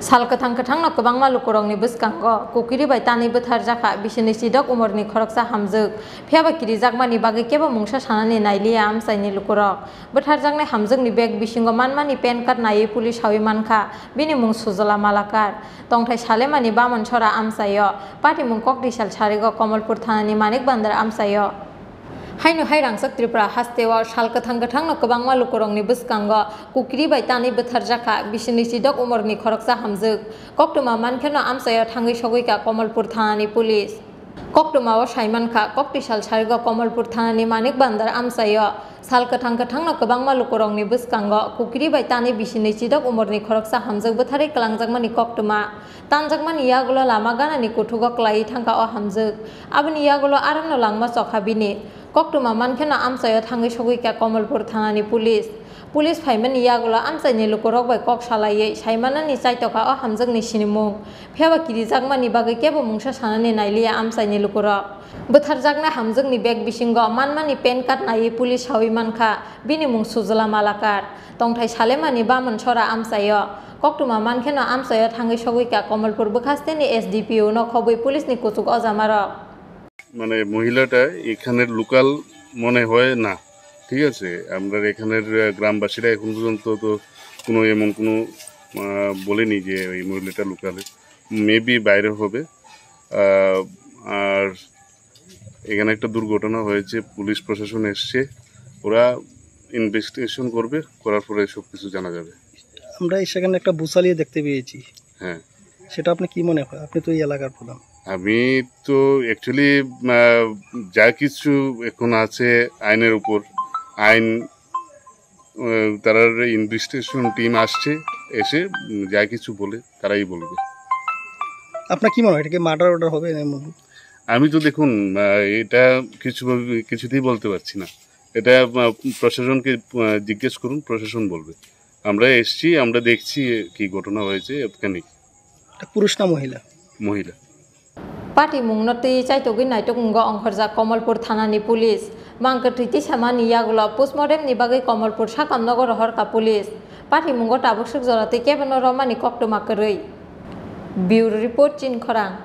Salkatang no kabang malukurongni bwskango kukiri bai tani bwtharjaka bisini sidok umorni khoroksa hamjuk phiaba kiri jakmani bagui kebo mungsa sanani nailiya amsaini lukurok bwtharjaknai hamjukni beg bisingo manmani pen card nai police hawi mankha bini mung sujala malakar tongthai salemani bamon chora amsayo pati mung kokdi sal sarigo Kamalpur thanani manik bandar amsayo Hainu hairangsak Tripura hastewa salkathang no kabang malukurongni bwskango kukiri bai tani bwtharjaka bisini sidok umorni khoroksa hamjuk koktuma mankheno amsayo thangui sogoika Kamalpur thanani police koktuma saimankha kokti sal sarigo Kamalpur thanani manik bandar amsayo salkathang no kabang malukurongni bwskango kukiri bai tani bisini sidok umorni khoroksa hamjuk bwthari kalangjakmani koktuma tanjakmani yagulo lama ganani kutugo klai thangka o hamjuk aboni yagulo arano langma chokha bini koktuma mankheno amsayo thangui sogoika Kamalpur thanani police phaimani yagulo amsaini lukurok bai kok salaiye saimanani chaitoka o hamjakni sinimung phiaba kirijakmani bagui kebo mungsa sanani nailiya amsaini lukurok bwtharjakna hamjakni beg bisingo manmani pen card nai police hawi mankha bini mung sujala malakar tongthai salemani bamon chora amsayo koktuma mankheno amsayo thangui sogoika Kamalpur bwkhasteni SDPO no khobui police ni kuchuk ojamarok মানে মহিলাটা এখানের local মনে হয় না ঠিক আছে আমরা এখানের গ্রামবাসীরা এখন পর্যন্ত তো কোনো এমন কোনো বলেনি যে এই মহিলাটা লোকাল মেবি বাইরে হবে আর এখানে একটা দুর্ঘটনা হয়েছে পুলিশ প্রশাসন এসছে ওরা ইনভেস্টিগেশন করবে করার পরে সব কিছু জানা যাবে আমরা সেখানে একটা বুসালিয়ে দেখতে পেয়েছি হ্যাঁ সেটা আপনি কি মনে হয় আপনি তো এই এলাকার প্রধান আমি তো অ্যাকচুয়ালি যা কিছু এখন আছে আইনের উপর আইন তারা ইনভেস্টিগেশন টিম আসছে এসে যা কিছু বলে তারাই বলবে আপনার কি মনে হয় এটা কি মার্ডার অর্ডার হবে আমি তো দেখুন এটা কিছুতেই বলতে পারছি না এটা প্রশাসনকে জিজ্ঞেস করুন প্রশাসন বলবে আমরা এসছি আমরা দেখছি কি ঘটনা হয়েছে এখানে পুরুষ না মহিলা মহিলা Pati mung noti chaitogui naitokmungo ongkhorjak Kamalpur thanani police mangkatwiti samani yagulo postmortem ni bagui Kamalpur sakamnogor horka police pati mungo tabuksuk jorati kebeno romani koktuma kwrwi bureau report Chin Khorang